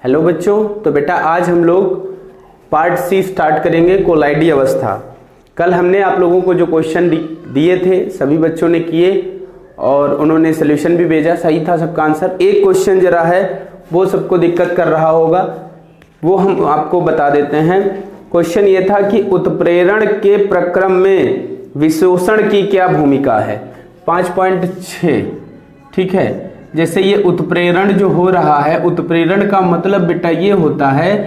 Hello बच्चों, तो बेटा आज हम लोग पार्ट सी स्टार्ट करेंगे, कोलाइडी अवस्था। कल हमने आप लोगों को जो क्वेश्चन दिए थे सभी बच्चों ने किए और उन्होंने सोल्यूशन भी भेजा, सही था सबका आंसर। एक क्वेश्चन जरा है वो सबको दिक्कत कर रहा होगा, वो हम आपको बता देते हैं। क्वेश्चन ये था कि उत्प्रेरण के प्रक्रम में विशोषण की क्या भूमिका है। 5.6 ठीक है। जैसे ये उत्प्रेरण जो हो रहा है, उत्प्रेरण का मतलब बेटा ये होता है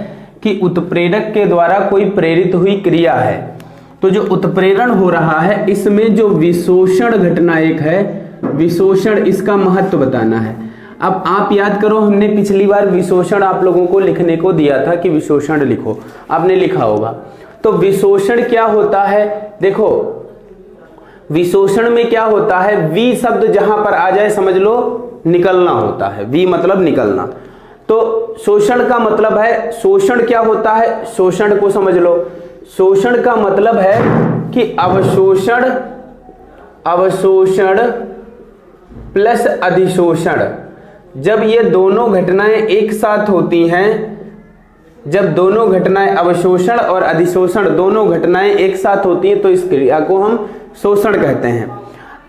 कि उत्प्रेरक के द्वारा कोई प्रेरित हुई क्रिया है। तो जो उत्प्रेरण हो रहा है इसमें जो विशोषण घटना एक है, विशोषण, इसका महत्व बताना है। अब आप याद करो, हमने पिछली बार विशोषण आप लोगों को लिखने को दिया था कि विशोषण लिखो, आपने लिखा होगा। तो विशोषण क्या होता है, देखो विशोषण में क्या होता है, वी शब्द जहां पर आ जाए समझ लो निकलना होता है। वी मतलब निकलना। तो शोषण का मतलब है, शोषण क्या होता है, शोषण को समझ लो। शोषण का मतलब है कि अवशोषण, अवशोषण प्लस अधिशोषण। जब ये दोनों घटनाएं एक साथ होती हैं, जब दोनों घटनाएं अवशोषण और अधिशोषण दोनों घटनाएं एक साथ होती हैं तो इस क्रिया को हम शोषण कहते हैं।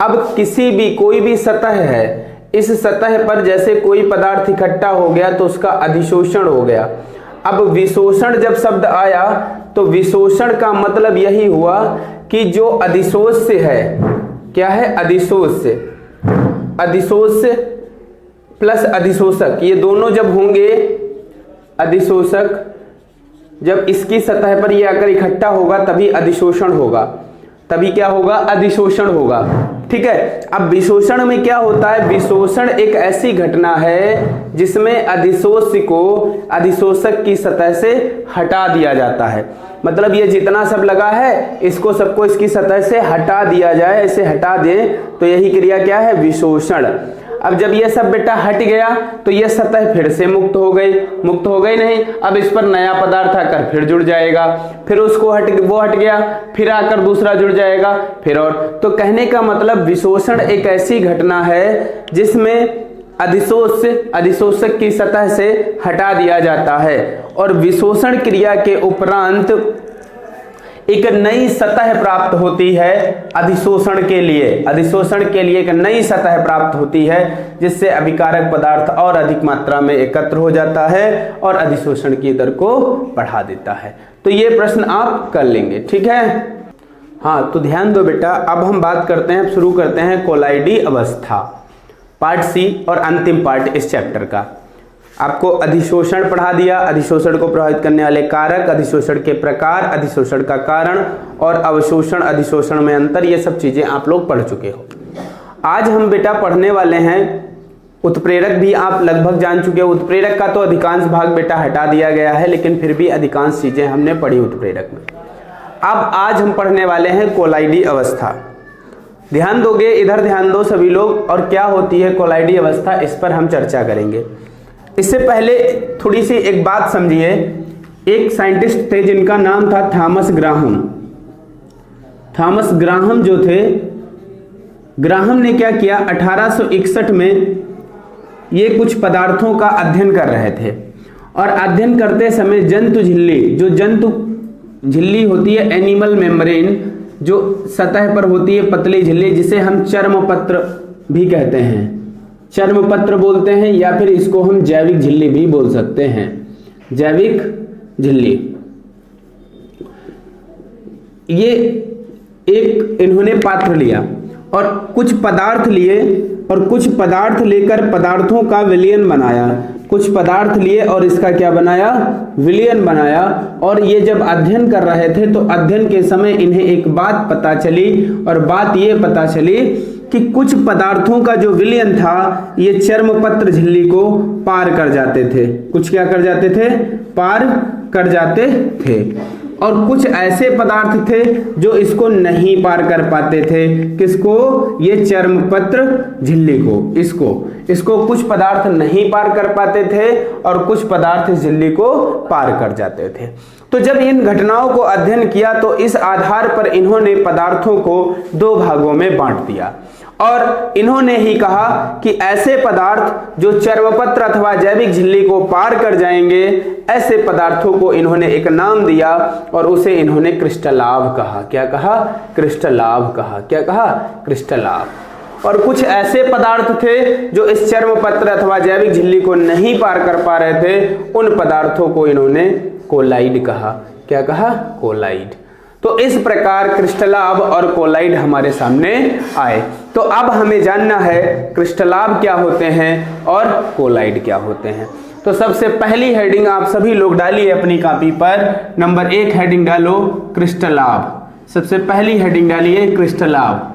अब किसी भी कोई भी सतह है, इस सतह पर जैसे कोई पदार्थ इकट्ठा हो गया तो उसका अधिशोषण हो गया। अब विशोषण जब शब्द आया तो विशोषण का मतलब यही हुआ कि जो अधिशोष्य है, क्या है, अधिशोष्य, अधिशोष्य प्लस अधिशोषक, ये दोनों जब होंगे, अधिशोषक जब इसकी सतह पर ये आकर इकट्ठा होगा तभी अधिशोषण होगा, तभी क्या होगा, अधिशोषण होगा। ठीक है। अब विशोषण में क्या होता है, विशोषण एक ऐसी घटना है जिसमें अधिशोष्य को अधिशोषक की सतह से हटा दिया जाता है। मतलब ये जितना सब लगा है इसको सबको इसकी सतह से हटा दिया जाए, इसे हटा दें तो यही क्रिया क्या है, विशोषण। अब जब ये सब बेटा हट गया तो ये सतह फिर से मुक्त हो गई, मुक्त हो गई नहीं, अब इस पर नया पदार्थ आकर फिर जुड़ जाएगा, फिर उसको वो हट गया, फिर आकर दूसरा जुड़ जाएगा, फिर और। तो कहने का मतलब विशोषण एक ऐसी घटना है जिसमें अधिशोषक की सतह से हटा दिया जाता है और विशोषण क्रिया के उपरांत एक नई सतह प्राप्त होती है अधिशोषण के लिए। अधिशोषण के लिए एक नई सतह प्राप्त होती है जिससे अभिकारक पदार्थ और अधिक मात्रा में एकत्र हो जाता है और अधिशोषण की दर को बढ़ा देता है। तो ये प्रश्न आप कर लेंगे, ठीक है। हाँ, तो ध्यान दो बेटा, अब हम बात करते हैं, शुरू करते हैं कोलाइडी अवस्था, पार्ट सी और अंतिम पार्ट इस चैप्टर का। आपको अधिशोषण पढ़ा दिया, अधिशोषण को प्रभावित करने वाले कारक, अधिशोषण के प्रकार, अधिशोषण का कारण और अवशोषण अधिशोषण में अंतर, ये सब चीजें आप लोग पढ़ चुके हो। आज हम बेटा पढ़ने वाले हैं उत्प्रेरक, भी आप लगभग जान चुके हो। उत्प्रेरक का तो अधिकांश भाग बेटा हटा दिया गया है, लेकिन फिर भी अधिकांश चीजें हमने पढ़ी उत्प्रेरक में। अब आज हम पढ़ने वाले हैं कोलाइडी अवस्था। ध्यान दोगे, इधर ध्यान दो सभी लोग, और क्या होती है कोलाइडी अवस्था इस पर हम चर्चा करेंगे। इससे पहले थोड़ी सी एक बात समझिए। एक साइंटिस्ट थे जिनका नाम था थॉमस ग्राहम। थॉमस ग्राहम जो थे, ग्राहम ने क्या किया, 1861 में ये कुछ पदार्थों का अध्ययन कर रहे थे और अध्ययन करते समय जंतु झिल्ली, जो जंतु झिल्ली होती है, एनिमल मेम्ब्रेन, जो सतह पर होती है पतली झिल्ली, जिसे हम चर्मपत्र भी कहते हैं, चर्मपत्र बोलते हैं, या फिर इसको हम जैविक झिल्ली भी बोल सकते हैं, जैविक झिल्ली। ये एक इन्होंने पात्र लिया और कुछ पदार्थ लिए और कुछ पदार्थ लेकर पदार्थों का विलयन बनाया, कुछ पदार्थ लिए और इसका क्या बनाया, विलयन बनाया। और ये जब अध्ययन कर रहे थे तो अध्ययन के समय इन्हें एक बात पता चली, और बात ये पता चली कि कुछ पदार्थों का जो विलयन था ये चर्मपत्र झिल्ली को पार कर जाते थे। कुछ क्या कर जाते थे, पार कर जाते थे, और कुछ ऐसे पदार्थ थे जो इसको नहीं पार कर पाते थे। किसको, ये चर्मपत्र झिल्ली को, इसको कुछ पदार्थ नहीं पार कर पाते थे और कुछ पदार्थ इस झिल्ली को पार कर जाते थे। तो जब इन घटनाओं को अध्ययन किया तो इस आधार पर इन्होंने पदार्थों को दो भागों में बांट दिया और इन्होंने ही कहा कि ऐसे पदार्थ जो चर्मपत्र अथवा जैविक झिल्ली को पार कर जाएंगे, ऐसे पदार्थों को इन्होंने एक नाम दिया और उसे इन्होंने क्रिस्टलाभ कहा। क्या कहा? क्रिस्टलाभ कहा। क्या कहा? क्रिस्टलाभ। और कुछ ऐसे पदार्थ थे जो इस चर्मपत्र अथवा जैविक झिल्ली को नहीं पार कर पा रहे थे, उन पदार्थों को इन्होंने कोलाइड कहा। क्या कहा? कोलाइड। तो इस प्रकार क्रिस्टलाभ और कोलाइड हमारे सामने आए। तो अब हमें जानना है क्रिस्टलाभ क्या होते हैं और कोलाइड क्या होते हैं। तो सबसे पहली हेडिंग आप सभी लोग डालिए अपनी कॉपी पर। नंबर 1 हेडिंग डालो क्रिस्टलाभ। सबसे पहली हेडिंग डालिए क्रिस्टलाभ।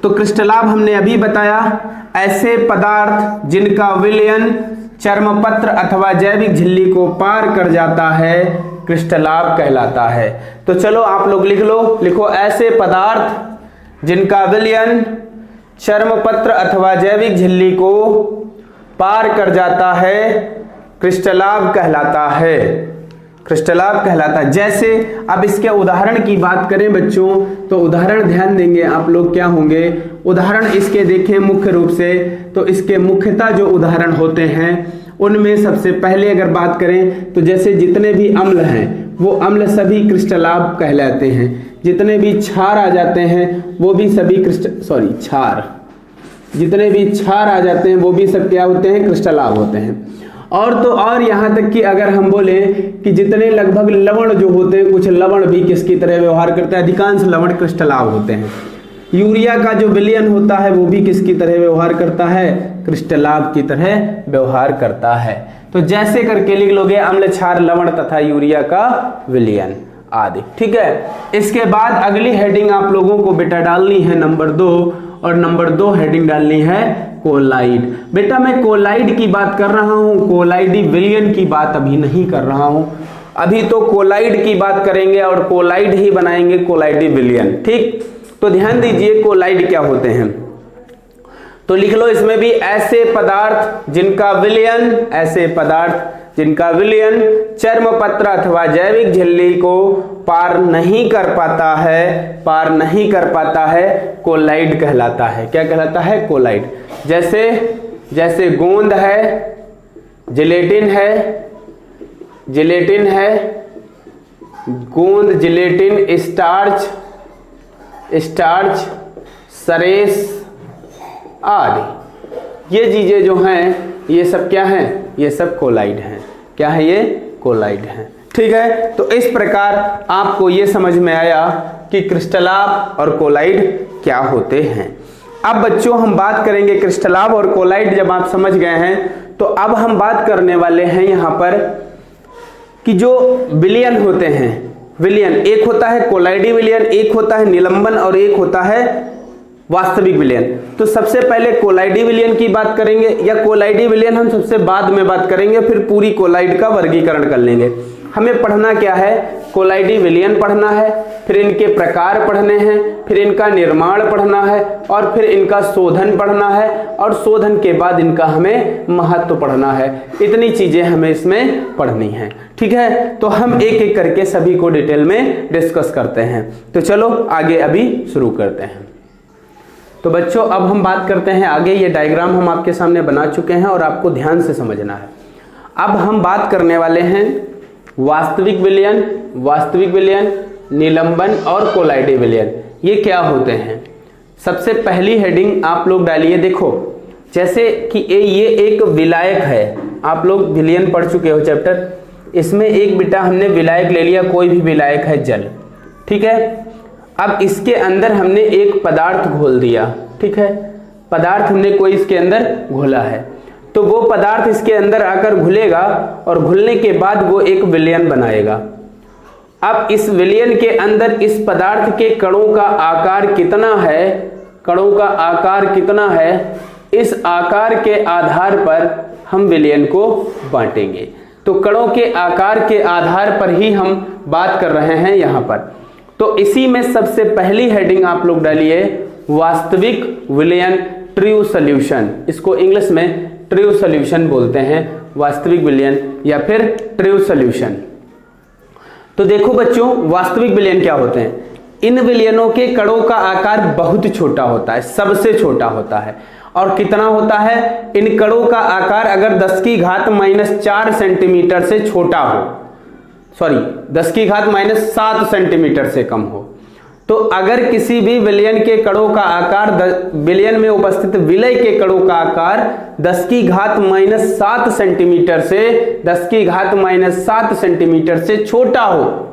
तो क्रिस्टलाभ हमने अभी बताया, ऐसे पदार्थ जिनका विलयन चर्मपत्र अथवा जैविक झिल्ली को पार कर जाता है, क्रिस्टलाभ कहलाता है। तो चलो आप लोग लिख लो, लिखो ऐसे पदार्थ जिनका विलयन चर्मपत्र अथवा जैविक झिल्ली को पार कर जाता है, क्रिस्टलाभ कहलाता है। क्रिस्टलाभ कहलाता है। जैसे अब इसके उदाहरण की बात करें बच्चों, तो उदाहरण ध्यान देंगे आप लोग क्या होंगे। उदाहरण इसके देखें मुख्य रूप से, तो इसके मुख्यतः जो उदाहरण होते हैं उनमें सबसे पहले अगर बात करें तो जैसे जितने भी अम्ल हैं वो अम्ल सभी क्रिस्टलाभ कहलाते हैं। जितने भी क्षार आ जाते हैं वो भी सभी जितने भी क्षार आ जाते हैं वो भी सब क्या होते हैं? क्रिस्टलाभ होते हैं। और तो और यहाँ तक कि अगर हम बोले कि जितने लगभग लवण जो होते हैं, कुछ लवण भी किसकी तरह व्यवहार करते हैं? अधिकांश लवण क्रिस्टलाभ होते हैं। यूरिया का जो विलयन होता है वो भी किसकी तरह व्यवहार करता है? क्रिस्टलाभ की तरह व्यवहार करता है। तो जैसे करके लिख लोगे अम्ल, क्षार, लवण तथा यूरिया का विलयन आदि। ठीक है। इसके बाद अगली हेडिंग आप लोगों को बेटा डालनी है नंबर 2, और नंबर 2 हेडिंग डालनी है कोलाइड। बेटा मैं कोलाइड की बात कर रहा हूं, कोलाइडी विलयन की बात अभी नहीं कर रहा हूं। अभी तो कोलाइड की बात करेंगे और कोलाइड ही बनाएंगे, कोलाइडी विलयन। ठीक। तो ध्यान दीजिए कोलाइड क्या होते हैं। तो लिख लो इसमें भी ऐसे पदार्थ जिनका विलयन चर्मपत्र अथवा जैविक झिल्ली को पार नहीं कर पाता है, कोलाइड कहलाता है। क्या कहलाता है? कोलाइड। जैसे गोंद है, जिलेटिन है, गोंद, जिलेटिन, स्टार्च, सरेस आदि, ये चीजें जो हैं ये सब क्या हैं? ये सब कोलाइड हैं। क्या है? ये कोलाइड हैं। ठीक है। तो इस प्रकार आपको ये समझ में आया कि क्रिस्टलाभ और कोलाइड क्या होते हैं। अब बच्चों हम बात करेंगे क्रिस्टलाभ और कोलाइड। जब आप समझ गए हैं तो अब हम बात करने वाले हैं यहाँ पर कि जो विलयन होते हैं, विलयन एक होता है कोलाइडी विलयन, एक होता है निलंबन और एक होता है वास्तविक विलयन। तो सबसे पहले कोलाइडी विलयन की बात करेंगे, या कोलाइडी विलयन हम सबसे बाद में बात करेंगे, फिर पूरी कोलाइड का वर्गीकरण कर लेंगे। हमें पढ़ना क्या है? कोलाइडी विलयन पढ़ना है, फिर इनके प्रकार पढ़ने हैं, फिर इनका निर्माण पढ़ना है, और फिर इनका शोधन पढ़ना है, और शोधन के बाद इनका हमें महत्व पढ़ना है। इतनी चीजें हमें इसमें पढ़नी है। ठीक है। तो हम एक एक करके सभी को डिटेल में डिस्कस करते हैं। तो चलो आगे अभी शुरू करते हैं। तो बच्चों अब हम बात करते हैं आगे। ये डायग्राम हम आपके सामने बना चुके हैं और आपको ध्यान से समझना है। अब हम बात करने वाले हैं वास्तविक विलयन, निलंबन और कोलाइडी विलयन। ये क्या होते हैं? सबसे पहली हेडिंग आप लोग डालिए। देखो जैसे कि ये एक विलायक है, आप लोग विलयन पढ़ चुके हो चैप्टर, इसमें एक बेटा हमने विलायक ले लिया, कोई भी विलायक है जल। ठीक है। अब इसके अंदर हमने एक पदार्थ घोल दिया। ठीक है। पदार्थ हमने कोई इसके अंदर घोला है, तो वो पदार्थ इसके अंदर आकर घुलेगा और घुलने के बाद वो एक विलयन बनाएगा। अब इस विलयन के अंदर इस पदार्थ के कणों का आकार कितना है, इस आकार के आधार पर हम विलयन को बांटेंगे। तो कणों के आकार के आधार पर ही हम बात कर रहे हैं यहां पर। तो इसी में सबसे पहली हेडिंग आप लोग डालिए वास्तविक विलयन, ट्रू सॉल्यूशन। इसको इंग्लिश में ट्रू सॉल्यूशन बोलते हैं, वास्तविक विलयन या फिर ट्रू सॉल्यूशन। तो देखो बच्चों वास्तविक विलयन क्या होते हैं। इन विलयनों के कणों का आकार बहुत छोटा होता है, सबसे छोटा होता है। और कितना होता है? इन कणों का आकार अगर 10 की घात -4 सेंटीमीटर से छोटा हो, सॉरी 10 की घात -7 सेंटीमीटर से कम हो, तो अगर किसी भी विलयन के कणों का आकार विलयन में उपस्थित विलय के कणों का आकार 10 की घात -7 सेंटीमीटर से 10 की घात -7 सेंटीमीटर से छोटा हो,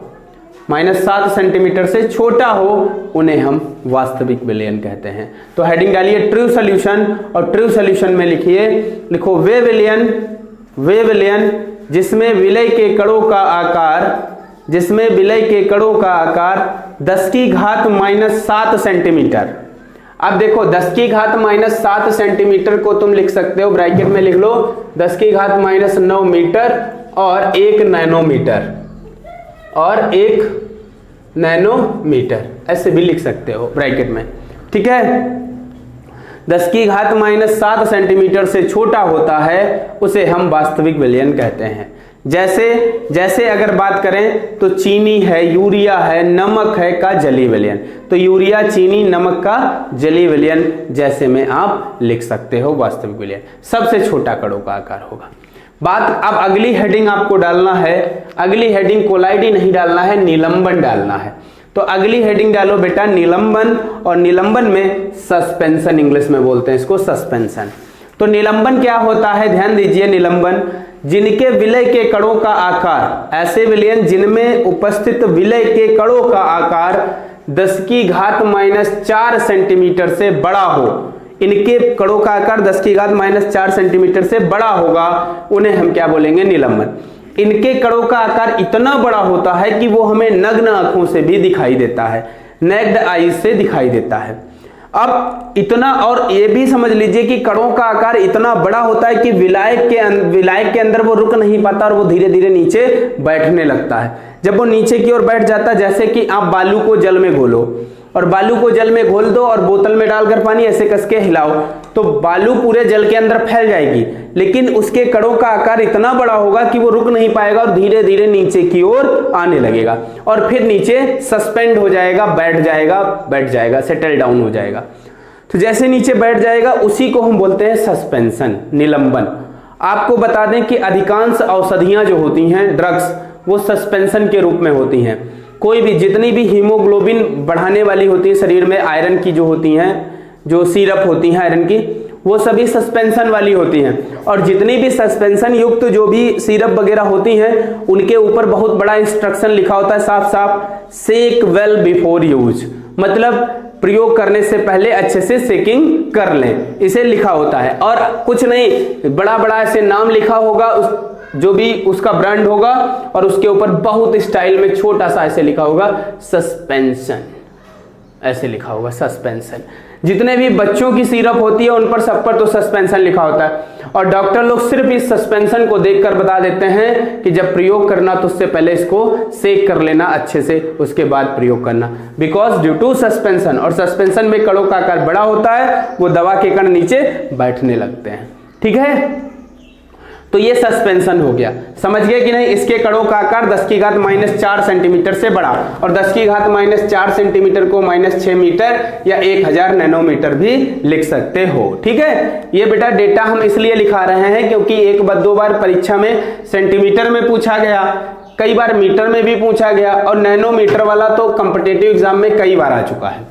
-7 सेंटीमीटर से छोटा हो, उन्हें हम वास्तविक विलयन कहते हैं। तो हेडिंग डालिए ट्रू सॉल्यूशन, और ट्रू सॉल्यूशन में लिखो वे विलयन जिसमें विलय के कणों का आकार 10 की घात -7 सेंटीमीटर। अब देखो 10 की घात -7 सेंटीमीटर को तुम लिख सकते हो, ब्रैकेट में लिख लो 10 की घात -9 मीटर और 1 नैनोमीटर, ऐसे भी लिख सकते हो ब्रैकेट में, ठीक है। 10 की घात -7 सेंटीमीटर से छोटा होता है, उसे हम वास्तविक विलयन कहते हैं। जैसे अगर बात करें तो चीनी है, यूरिया है, नमक है का जलीय विलयन, तो यूरिया, चीनी, नमक का जलीय विलयन जैसे में आप लिख सकते हो वास्तविक विलयन, सबसे छोटा कणों का आकार होगा। बात अब अगली हेडिंग आपको डालना है, अगली हेडिंग कोलाइडी नहीं डालना है, निलंबन डालना है। तो अगली हेडिंग डालो बेटा निलंबन, और निलंबन में सस्पेंशन, इंग्लिश में बोलते हैं इसको सस्पेंशन। तो निलंबन क्या होता है? ध्यान दीजिए, निलंबन जिनके विलय के कणों का आकार, ऐसे विलयन जिनमें उपस्थित विलय के कणों का आकार 10 की घात -4 सेंटीमीटर से बड़ा हो, इनके कणों का आकार 10 की घात -4 सेंटीमीटर से बड़ा होगा, उन्हें हम क्या बोलेंगे? निलंबन। इनके कणों का आकार इतना बड़ा होता है कि वो हमें नग्न आंखों से भी दिखाई देता है, नेक्ड आई से दिखाई देता है। अब इतना, और ये भी समझ लीजिए कि कणों का आकार इतना बड़ा होता है कि विलायक के अंदर वो रुक नहीं पाता और वो धीरे धीरे नीचे बैठने लगता है। जब वो नीचे की ओर बैठ जाता है, जैसे कि आप बालू को जल में घोलो, और बालू को जल में घोल दो और बोतल में डालकर पानी ऐसे कस के हिलाओ, तो बालू पूरे जल के अंदर फैल जाएगी, लेकिन उसके कणों का आकार इतना बड़ा होगा कि वो रुक नहीं पाएगा और धीरे धीरे नीचे की ओर आने लगेगा, और फिर नीचे सस्पेंड हो जाएगा, बैठ जाएगा, सेटल डाउन हो जाएगा। तो जैसे नीचे बैठ जाएगा उसी को हम बोलते हैं सस्पेंशन, निलंबन। आपको बता दें कि अधिकांश औषधियां जो होती हैं, ड्रग्स, वो सस्पेंशन के रूप में होती हैं। कोई भी, जितनी भी हीमोग्लोबिन बढ़ाने वाली होती है शरीर में, आयरन की जो होती हैं, जो सिरप होती हैं आयरन की, वो सभी सस्पेंशन वाली होती हैं। और जितनी भी सस्पेंशन युक्त जो भी सिरप वगैरह होती हैं, उनके ऊपर बहुत बड़ा इंस्ट्रक्शन लिखा होता है, साफ साफ, सेक वेल बिफोर यूज, मतलब प्रयोग करने से पहले अच्छे से सेकिंग कर लें, इसे लिखा होता है। और कुछ नहीं, बड़ा बड़ा ऐसे नाम लिखा होगा, जो भी उसका ब्रांड होगा, और उसके ऊपर बहुत स्टाइल में छोटा सा ऐसे लिखा होगा सस्पेंशन, ऐसे लिखा होगा सस्पेंशन। जितने भी बच्चों की सिरप होती है उन पर सब पर तो सस्पेंशन लिखा होता है, और डॉक्टर लोग सिर्फ इस सस्पेंशन को देखकर बता देते हैं कि जब प्रयोग करना तो उससे पहले इसको सेक कर लेना अच्छे से, उसके बाद प्रयोग करना, बिकॉज ड्यू टू सस्पेंशन। और सस्पेंशन में कणों का आकार बड़ा होता है, वो दवा के कण नीचे बैठने लगते हैं, ठीक है। तो ये सस्पेंशन हो गया, समझ गए कि नहीं। इसके कणों का आकार 10 की घात -4 सेंटीमीटर से बड़ा, और 10 की घात -4 सेंटीमीटर को -6 मीटर या 1000 नैनोमीटर भी लिख सकते हो, ठीक है। ये बेटा डेटा हम इसलिए लिखा रहे हैं क्योंकि एक बार दो बार परीक्षा में सेंटीमीटर में पूछा गया, कई बार मीटर में भी पूछा गया, और नैनोमीटर वाला तो कॉम्पिटिटिव एग्जाम में कई बार आ चुका है।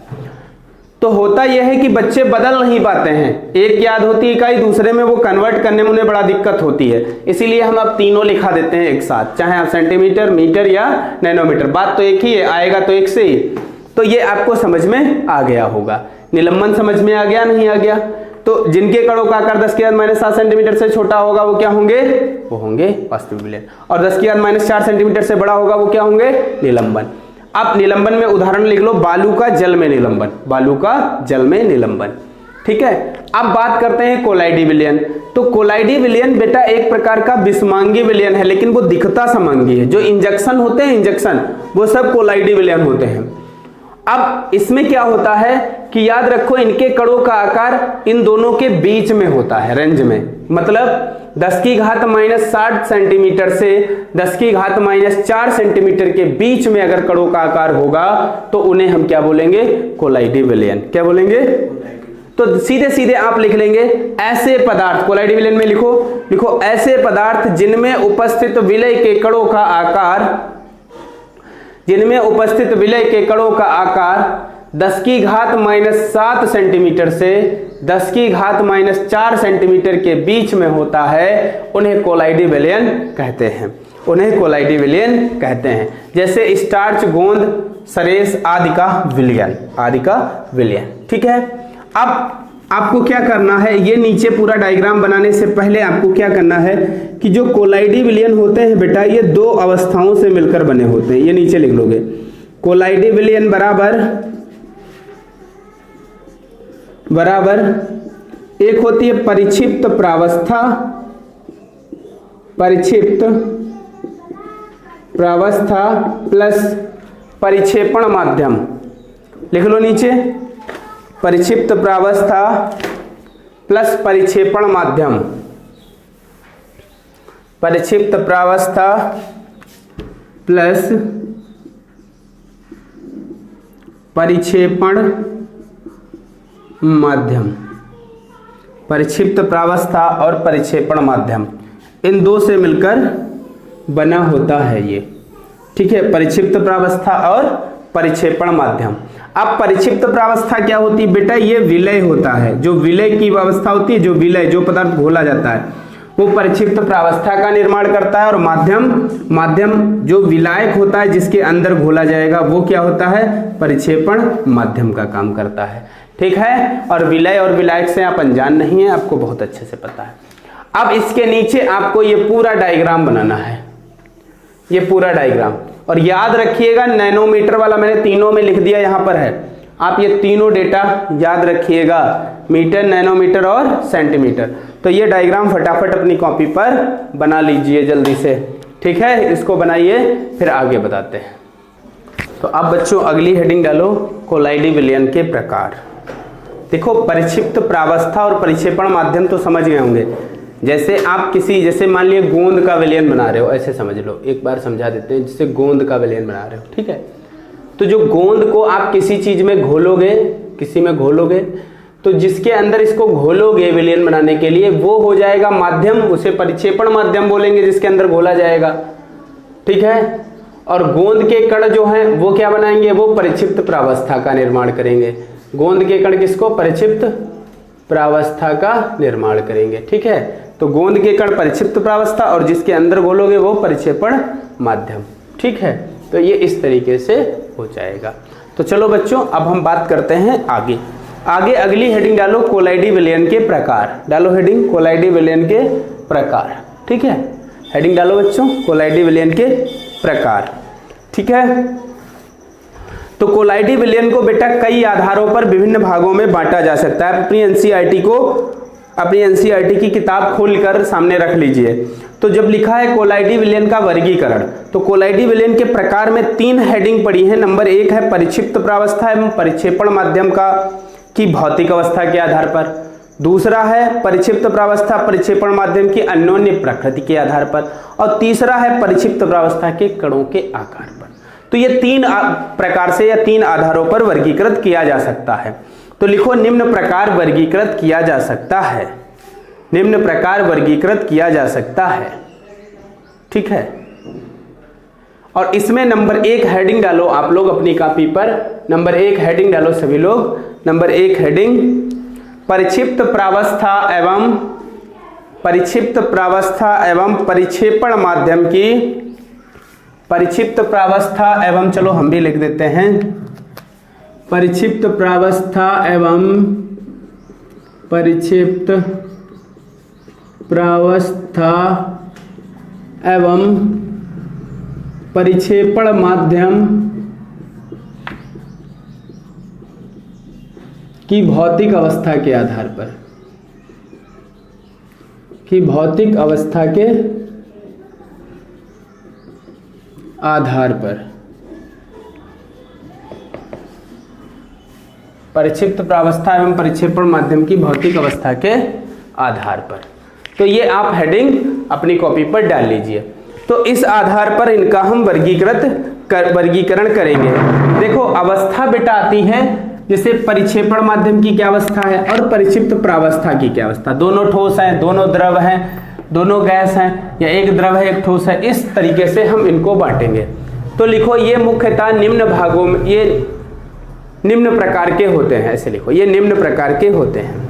तो होता यह है कि बच्चे बदल नहीं पाते हैं, एक याद होती है इकाई, दूसरे में वो कन्वर्ट करने में उन्हें बड़ा दिक्कत होती है, इसीलिए हम अब तीनों लिखा देते हैं एक साथ, चाहे आप सेंटीमीटर, मीटर या नैनोमीटर, बात तो एक ही है, आएगा तो एक से ही। तो ये आपको समझ में आ गया होगा, निलंबन समझ में आ गया, नहीं आ गया? तो जिनके कणों का आकार 10 की घात -7 सेंटीमीटर से छोटा होगा वो क्या होंगे? वो होंगे वास्तविक विलयन। और 10 की घात -4 सेंटीमीटर से बड़ा होगा वो क्या होंगे? निलंबन। अब निलंबन में उदाहरण लिख लो, बालू का जल में निलंबन, बालू का जल में निलंबन, ठीक है। अब बात करते हैं कोलाइडी विलयन। तो कोलाइडी विलयन बेटा एक प्रकार का विषमांगी विलयन है, लेकिन वो दिखता समांगी है। जो इंजेक्शन होते हैं, इंजेक्शन, वो सब कोलाइडी विलयन होते हैं। अब इसमें क्या होता है कि याद रखो इनके कणों का आकार इन दोनों के बीच में होता है, रेंज में, मतलब 10 की घात -60 सेंटीमीटर से 10 की घात -4 सेंटीमीटर के बीच में अगर कणों का आकार होगा तो उन्हें हम क्या बोलेंगे, कोलाइडी विलयन। क्या बोलेंगे? तो सीधे सीधे आप लिख लेंगे ऐसे पदार्थ, कोलाइडी विलयन में लिखो ऐसे पदार्थ जिनमें उपस्थित विलय के कणों का आकार, जिनमें उपस्थित विलय के कणों का आकार 10 की घात -7 सेंटीमीटर से 10 की घात -4 सेंटीमीटर के बीच में होता है, उन्हें कोलाइडी विलयन कहते हैं, उन्हें कोलाइडी विलयन कहते हैं। जैसे स्टार्च, गोंद, सरेस आदि का विलयन, आदि का विलयन। ठीक है, अब आपको क्या करना है, ये नीचे पूरा डायग्राम बनाने से पहले आपको क्या करना है कि जो कोलाइडी विलयन होते हैं बेटा, ये दो अवस्थाओं से मिलकर बने होते हैं। ये नीचे लिख लोगे, कोलाइडी विलयन बराबर एक होती है परिक्षिप्त प्रावस्था, परिक्षिप्त प्रावस्था प्लस परिक्षेपण माध्यम। लिख लो नीचे, परिक्षिप्त प्रावस्था प्लस परिक्षेपण माध्यम, परिक्षिप्त प्रावस्था प्लस परिक्षेपण माध्यम, परिक्षिप्त प्रावस्था और परिक्षेपण माध्यम, इन दो से मिलकर बना होता है ये। ठीक है, परिक्षिप्त प्रावस्था और परिक्षेपण माध्यम। अब परिक्षिप्त प्रावस्था क्या होती है बेटा, ये विलय होता है, जो विलय की अवस्था होती है, जो विलय, जो पदार्थ घोला जाता है वो परिक्षिप्त प्रावस्था का निर्माण करता है। और माध्यम जो विलायक होता है, जिसके अंदर घोला जाएगा, वो क्या होता है, परिक्षेपण माध्यम का काम करता है। ठीक है, और विलय और विलायक से आप अनजान नहीं है, आपको बहुत अच्छे से पता है। अब इसके नीचे आपको ये पूरा डायग्राम बनाना है, ये पूरा डायग्राम, और याद रखिएगा नैनोमीटर वाला मैंने तीनों में लिख दिया, यहां पर है, आप ये तीनों डेटा याद रखिएगा, मीटर, नैनोमीटर और सेंटीमीटर। तो ये डायग्राम फटाफट अपनी कॉपी पर बना लीजिए जल्दी से। ठीक है, इसको बनाइए, फिर आगे बताते हैं। तो अब बच्चों अगली हेडिंग डालो, कोलाइडी विलयन के प्रकार। देखो, परिक्षिप्त प्रावस्था और परिक्षेपण माध्यम तो समझ गए होंगे। जैसे आप जैसे मान लिया गोंद का विलयन बना रहे हो, ऐसे समझ लो, एक बार समझा देते हैं, जैसे गोंद का विलयन बना रहे हो। ठीक है, तो जो गोंद को आप किसी चीज में घोलोगे, किसी में घोलोगे, तो जिसके अंदर इसको घोलोगे विलयन बनाने के लिए, वो हो जाएगा माध्यम, उसे परिक्षेपण माध्यम बोलेंगे, जिसके अंदर घोला जाएगा। ठीक है, और गोंद के कण जो हैं वो क्या बनाएंगे, वो परिक्षिप्त प्रावस्था का निर्माण करेंगे। गोंद के कण किसको, परिक्षिप्त प्रावस्था का निर्माण करेंगे। ठीक है, तो गोंद के कण परिक्षिप्त प्रावस्था और जिसके अंदर घोलोगे वो परिक्षेपण माध्यम। ठीक है, तो ये इस तरीके से हो जाएगा। तो चलो बच्चों, अब हम बात करते हैं आगे। अगली हेडिंग डालो, कोलाइडी विलयन के प्रकार। डालो हेडिंग, कोलाइडी विलयन के प्रकार। ठीक है, हेडिंग डालो बच्चों, कोलाइडी विलयन के प्रकार। ठीक है, तो कोलाइडी विलयन को बेटा कई आधारों पर विभिन्न भागों में बांटा जा सकता है। अपनी एनसीईआरटी की किताब खोलकर सामने रख लीजिए। तो जब लिखा है कोलाइडी विलयन का वर्गीकरण, तो कोलाइडी विलयन के प्रकार में 3 हेडिंग पड़ी है। नंबर 1 है परिक्षिप्त प्रावस्था एवं परिक्षेपण माध्यम की भौतिक अवस्था के आधार पर। दूसरा है परिक्षिप्त प्रावस्था परिक्षेपण माध्यम की अन्योन्य प्रकृति के आधार पर। और तीसरा है परिक्षिप्त प्रावस्था के कणों के आकार पर। तो ये 3 प्रकार से या 3 आधारों पर वर्गीकृत किया जा सकता है। तो लिखो, निम्न प्रकार वर्गीकृत किया जा सकता है, निम्न प्रकार वर्गीकृत किया जा सकता है। ठीक है, और इसमें नंबर 1 हेडिंग डालो आप लोग अपनी कॉपी पर। नंबर 1 हेडिंग डालो सभी लोग। नंबर 1 हेडिंग, परिक्षिप्त प्रावस्था एवं परिक्षेपण माध्यम की, परिक्षिप्त प्रावस्था एवं, चलो हम भी लिख देते हैं, परिक्षिप्त प्रावस्था एवं परिक्षिप्त प्रावस्था एवं परिक्षेपण माध्यम की भौतिक अवस्था के आधार पर, की भौतिक अवस्था के आधार पर परिक्षिप्त प्रावस्था एवं परिक्षेपण माध्यम की भौतिक अवस्था के आधार पर। तो ये आप हेडिंग अपनी कॉपी पर डाल लीजिए। तो इस आधार पर इनका हम वर्गीकरण करेंगे। देखो अवस्था बेटा आती है, जैसे परिक्षेपण माध्यम की क्या अवस्था है और परिक्षिप्त प्रावस्था की क्या अवस्था। दोनों ठोस हैं, दोनों द्रव हैं, दोनों गैस हैं, या एक द्रव है एक ठोस है, इस तरीके से हम इनको बांटेंगे। तो लिखो ये मुख्यतः निम्न भागों में, ये निम्न प्रकार के होते हैं, ऐसे लिखो ये निम्न प्रकार के होते हैं।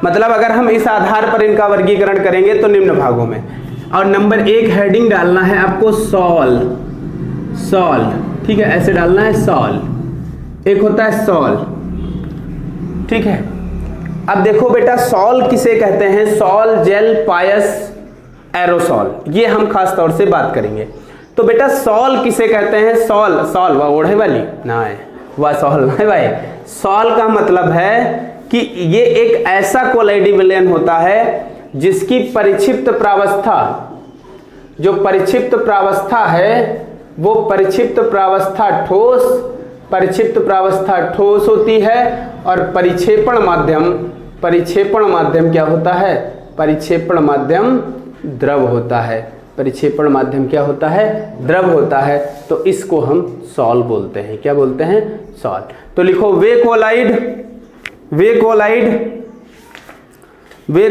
मतलब अगर हम इस आधार पर इनका वर्गीकरण करेंगे तो निम्न भागों में। और नंबर 1 हेडिंग डालना है आपको सॉल, ठीक है, ऐसे डालना है सॉल। एक होता है सॉल, ठीक है। अब देखो बेटा सॉल किसे कहते हैं, सॉल, जेल, पायस, एरोसॉल, ये हम खास तौर से बात करेंगे। तो बेटा सॉल किसे कहते हैं, सॉल वह ओढ़े वाली ना है, वह सॉल ना है भाई। सॉल का मतलब है कि ये एक ऐसा कोलाइडी विलयन होता है जिसकी परिक्षिप्त प्रावस्था, जो परिक्षिप्त प्रावस्था है वो परिक्षिप्त प्रावस्था ठोस होती है, और परिक्षेपण माध्यम क्या होता है, परिक्षेपण माध्यम द्रव होता है। परिक्षेपण माध्यम क्या होता है, द्रव होता है। तो इसको हम सॉल बोलते हैं। क्या बोलते हैं, सॉल। तो लिखो वे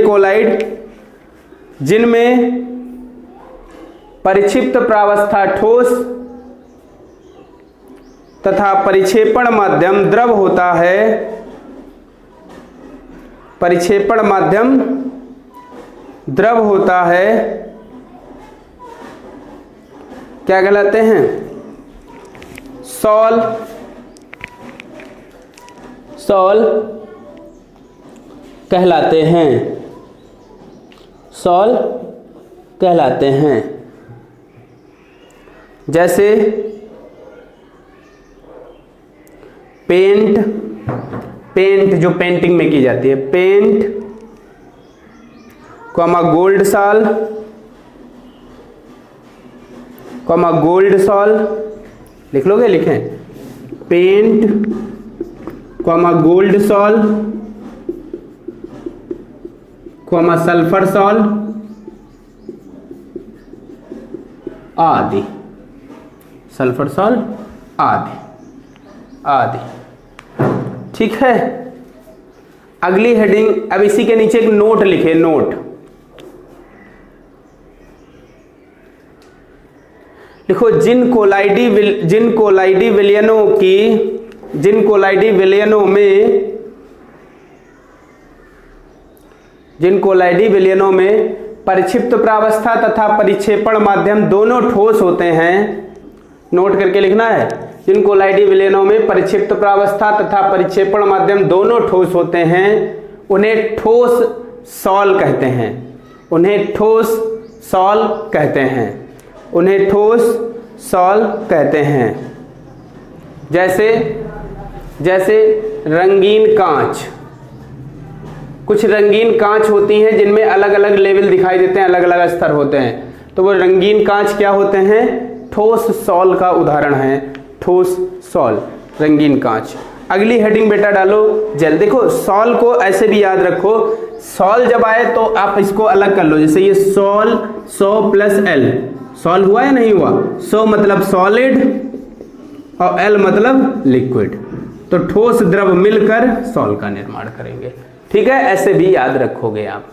कोलाइड जिनमें परिक्षिप्त प्रावस्था ठोस तथा परिक्षेपण माध्यम द्रव होता है, परिक्षेपण माध्यम द्रव होता है, क्या कहलाते हैं, सॉल कहलाते हैं, सॉल कहलाते हैं। जैसे पेंट जो पेंटिंग में की जाती है, paint, gold sol, gold sol, लिख लोगे, लिखें, paint, gold sol, sulphur sol आदि, सल्फर सॉल आदि। ठीक है। अगली हेडिंग, अब इसी के नीचे एक नोट लिखे, नोट लिखो, जिन कोलाइडी विलयनों में परिक्षिप्त प्रावस्था तथा परिक्षेपण माध्यम दोनों ठोस होते हैं। नोट करके लिखना है, जिन कोलाइडी विलयनों में परिक्षिप्त प्रावस्था तथा परिक्षेपण माध्यम दोनों ठोस होते हैं, उन्हें ठोस सॉल कहते हैं। उन्हें ठोस सॉल कहते हैं। जैसे रंगीन कांच, कुछ रंगीन कांच होती हैं जिनमें अलग अलग लेवल दिखाई देते हैं, अलग अलग स्तर होते हैं, तो वो रंगीन कांच क्या होते हैं, ठोस सॉल का उदाहरण है, ठोस सॉल, रंगीन कांच। अगली हेडिंग बेटा डालो जेल। देखो सॉल को ऐसे भी याद रखो, सॉल जब आए तो आप इसको अलग कर लो, जैसे ये sol, so plus L, sol हुआ या नहीं हुआ, सो मतलब सॉलिड और एल मतलब लिक्विड, तो ठोस द्रव मिलकर सॉल का निर्माण करेंगे। ठीक है, ऐसे भी याद रखोगे आप।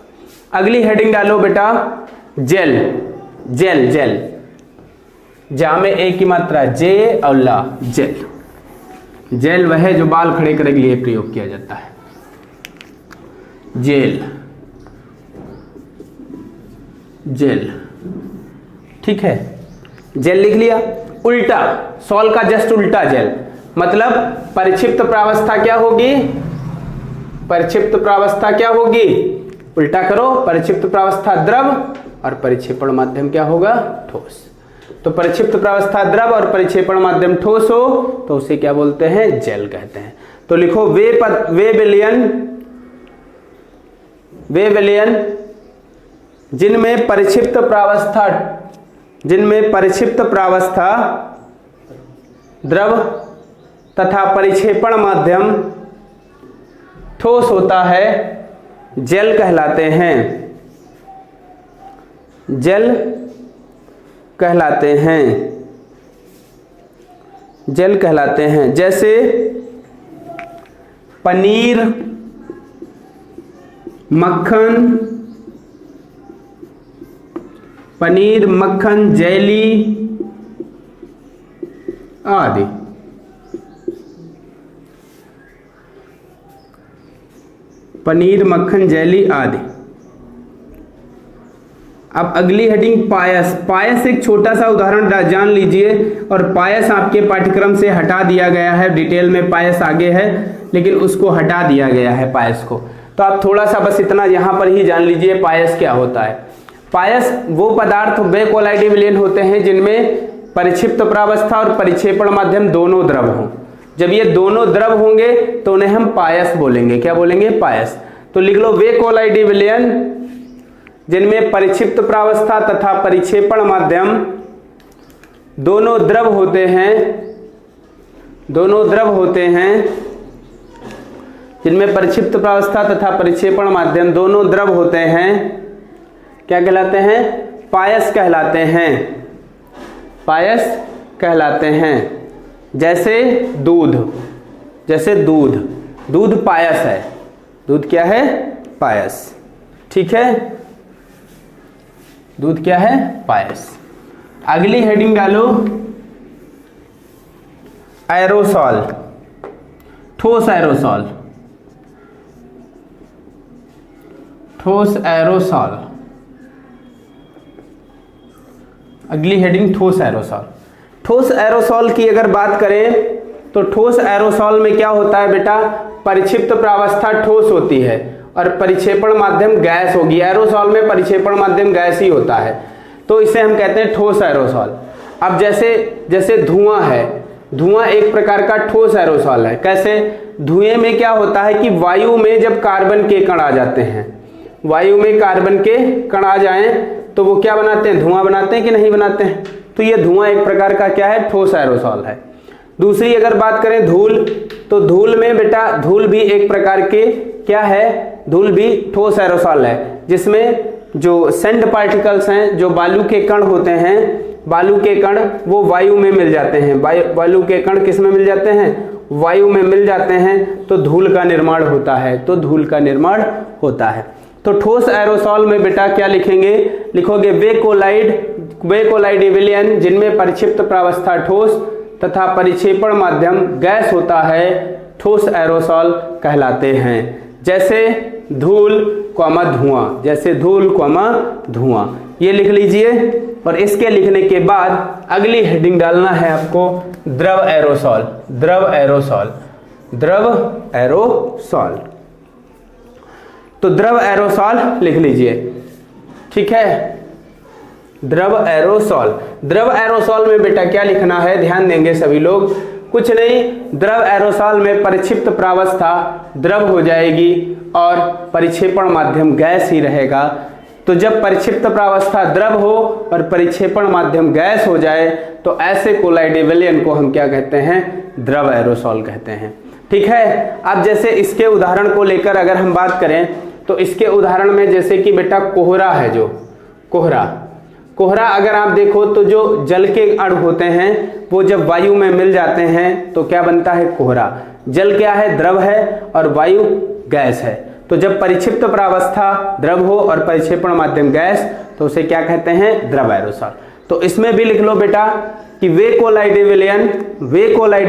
अगली हेडिंग डालो बेटा जेल। जा में ए की मात्रा जे और ला, जेल वह है जो बाल खड़े करने के लिए प्रयोग किया जाता है, जेल। ठीक है, जेल लिख लिया। उल्टा, सॉल का जस्ट उल्टा जेल, मतलब परिक्षिप्त प्रावस्था क्या होगी, उल्टा करो, परिक्षिप्त प्रावस्था द्रव और परिक्षेपण माध्यम क्या होगा, ठोस। तो परिक्षिप्त प्रावस्था द्रव और परिक्षेपण माध्यम ठोस हो तो उसे क्या बोलते हैं, जेल कहते हैं। तो लिखो वे विलयन जिनमें परिक्षिप्त प्रावस्था द्रव तथा परिक्षेपण माध्यम ठोस होता है, जल कहलाते हैं। जल कहलाते हैं, जल कहलाते हैं। जैसे पनीर, मक्खन, पनीर, मक्खन, जेली आदि। पनीर, मक्खन, जेली आदि। अब अगली हेडिंग पायस। पायस एक छोटा सा उदाहरण जान लीजिए, और पायस आपके पाठ्यक्रम से हटा दिया गया है। डिटेल में पायस आगे है, लेकिन उसको हटा दिया गया है पायस को। तो आप थोड़ा सा बस इतना यहाँ पर ही जान लीजिए पायस क्या होता है। पायस वो पदार्थ वे कोलाइडी विलयन होते हैं जिनमें परिक्षिप्त प्रावस्था और परिक्षेपण माध्यम दोनों द्रव हों। जब ये दोनों द्रव होंगे तो उन्हें हम पायस बोलेंगे। क्या बोलेंगे? पायस। तो लिख लो, वे कोलाइडी विलयन जिनमें परिक्षिप्त प्रावस्था तथा परिक्षेपण माध्यम दोनों द्रव होते हैं, दोनों द्रव होते हैं, जिनमें परिक्षिप्त प्रावस्था तथा परिक्षेपण माध्यम दोनों द्रव होते हैं, क्या कहलाते हैं? पायस कहलाते हैं। पायस कहलाते हैं। जैसे दूध, जैसे दूध, दूध पायस है। दूध क्या है? पायस। ठीक है, दूध क्या है? पायस। अगली हेडिंग डालो, एरोसॉल, ठोस एरोसॉल, ठोस एरोसॉल। अगली हेडिंग ठोस एरोसॉल। ठोस एरोसॉल की अगर बात करें तो ठोस एरोसॉल में क्या होता है बेटा? परिक्षिप्त प्रावस्था ठोस होती है और परिक्षेपण माध्यम गैस होगी। एरोसॉल में परिक्षेपण माध्यम गैस ही होता है, तो इसे हम कहते हैं ठोस एरोसॉल। अब जैसे धुआं है, धुआं एक प्रकार का ठोस एरोसॉल है। कैसे? धुएं में क्या होता है कि वायु में जब कार्बन के कण आ जाते हैं, वायु में कार्बन के कण आ जाएं तो वो क्या बनाते हैं? धुआं बनाते हैं कि नहीं बनाते हैं? तो ये धुआं एक प्रकार का क्या है? ठोस एरोसॉल है। दूसरी अगर बात करें धूल, तो धूल में बेटा, धूल भी एक प्रकार के क्या है? धूल भी ठोस एरोसॉल है, जिसमें जो सैंड पार्टिकल्स हैं, जो बालू के कण होते हैं, बालू के कण वो वायु में मिल जाते हैं। बालू के कण किस में मिल जाते हैं? वायु में मिल जाते हैं, तो धूल का निर्माण होता है। तो धूल का निर्माण होता है। तो ठोस एरोसॉल में बेटा क्या लिखेंगे? लिखोगे वे कोलाइडी विलयन जिनमें परिक्षिप्त प्रावस्था ठोस तथा परिक्षेपण माध्यम गैस होता है, ठोस एरोसॉल कहलाते हैं। जैसे धूल, धुआं, जैसे धूल, धुआं। ये लिख लीजिए। और इसके लिखने के बाद अगली हेडिंग डालना है आपको, द्रव एरोसॉल। द्रव एरोसॉल, द्रव एरोसॉल। तो द्रव एरोसॉल लिख लीजिए। ठीक है, द्रव एरोसॉल। द्रव एरोसॉल में बेटा क्या लिखना है? ध्यान देंगे सभी लोग। कुछ नहीं, द्रव एरोसॉल में परिक्षिप्त प्रावस्था द्रव हो जाएगी और परिक्षेपण माध्यम गैस ही रहेगा। तो जब परिक्षिप्त प्रावस्था द्रव हो और परिक्षेपण माध्यम गैस हो जाए तो ऐसे कोलाइडी विलयन को हम क्या कहते हैं? द्रव एरोसॉल कहते हैं। ठीक है। अब जैसे इसके उदाहरण को लेकर अगर हम बात करें तो इसके उदाहरण में जैसे कि बेटा कोहरा है, जो कोहरा अगर आप देखो तो जो जल के अणु होते हैं वो जब वायु में मिल जाते हैं तो क्या बनता है? कोहरा। जल क्या है? द्रव है और वायु गैस है। तो जब परिक्षिप्त प्रावस्था द्रव हो और परिक्षेपण माध्यम गैस, तो उसे क्या कहते हैं? द्रव एरोसॉल। तो इसमें भी लिख लो बेटा कि वे कोलाइडी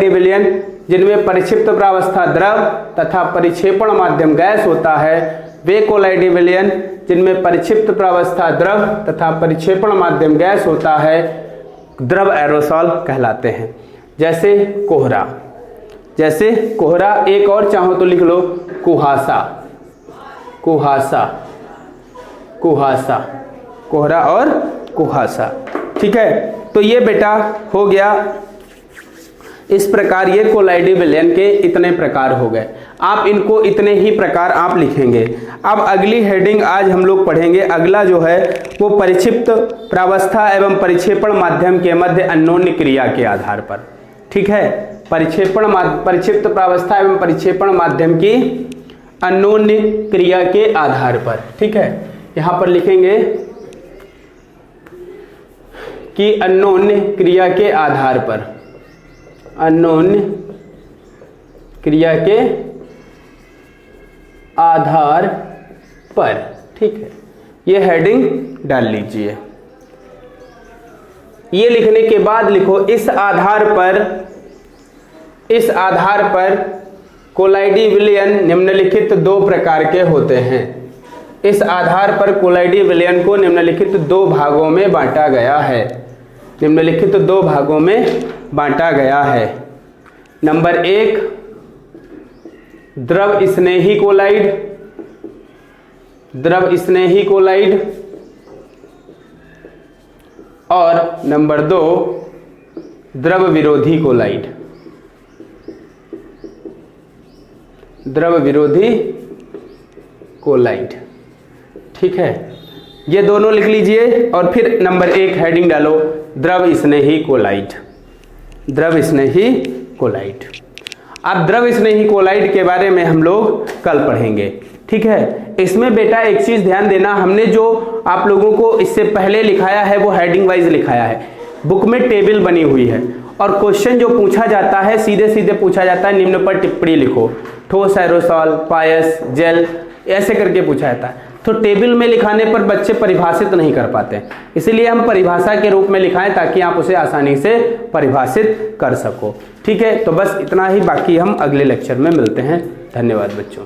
विलयन जिनमें परिक्षिप्त प्रावस्था द्रव तथा परिक्षेपण माध्यम गैस होता है, वे कोलाइडी विलयन जिनमें परिक्षिप्त प्रावस्था द्रव तथा परिक्षेपण माध्यम गैस होता है, द्रव एरोसॉल कहलाते हैं। जैसे कोहरा, एक और चाहो तो लिख लो कुहासा, कोहरा और कुहासा। ठीक है। तो ये बेटा हो गया। इस प्रकार ये कोलाइडी विलयन के इतने प्रकार हो गए। आप इनको इतने ही प्रकार आप लिखेंगे। अब अगली हेडिंग आज हम लोग पढ़ेंगे, अगला जो है वो परिक्षिप्त प्रावस्था एवं परिक्षेपण माध्यम के मध्य अन्योन्य क्रिया के आधार पर। ठीक है। परिक्षिप्त प्रावस्था एवं परिक्षेपण माध्यम की अन्योन्य क्रिया के आधार पर, ठीक है। यहां पर लिखेंगे कि अन्योन्य क्रिया के आधार पर, अन्योन्य क्रिया के आधार पर, ठीक है। ये हेडिंग डाल लीजिए। ये लिखने के बाद लिखो इस आधार पर कोलाइडी विलयन निम्नलिखित दो प्रकार के होते हैं। इस आधार पर कोलाइडी विलयन को निम्नलिखित दो भागों में बांटा गया है। निम्नलिखित दो भागों में बांटा गया है। नंबर 1 द्रव स्नेही कोलाइड, द्रव स्नेही कोलाइड, और नंबर 2 द्रव विरोधी कोलाइड, द्रव विरोधी कोलाइड, ठीक है। ये दोनों लिख लीजिए और फिर नंबर 1 हेडिंग डालो द्रव स्नेही कोलाइड, द्रव स्नेही कोलाइड। अब द्रव स्नेही कोलाइड के बारे में हम लोग कल पढ़ेंगे, ठीक है। इसमें बेटा एक चीज ध्यान देना, हमने जो आप लोगों को इससे पहले लिखाया है वो हेडिंग वाइज लिखाया है। बुक में टेबल बनी हुई है और क्वेश्चन जो पूछा जाता है सीधे सीधे पूछा जाता है, निम्न पर टिप्पणी लिखो, ठोस एरोसॉल, पायस, जेल, ऐसे करके पूछा जाता है। तो टेबल में लिखाने पर बच्चे परिभाषित नहीं कर पाते, इसलिए हम परिभाषा के रूप में लिखाएं ताकि आप उसे आसानी से परिभाषित कर सको, ठीक है। तो बस इतना ही, बाकी हम अगले लेक्चर में मिलते हैं। धन्यवाद बच्चों।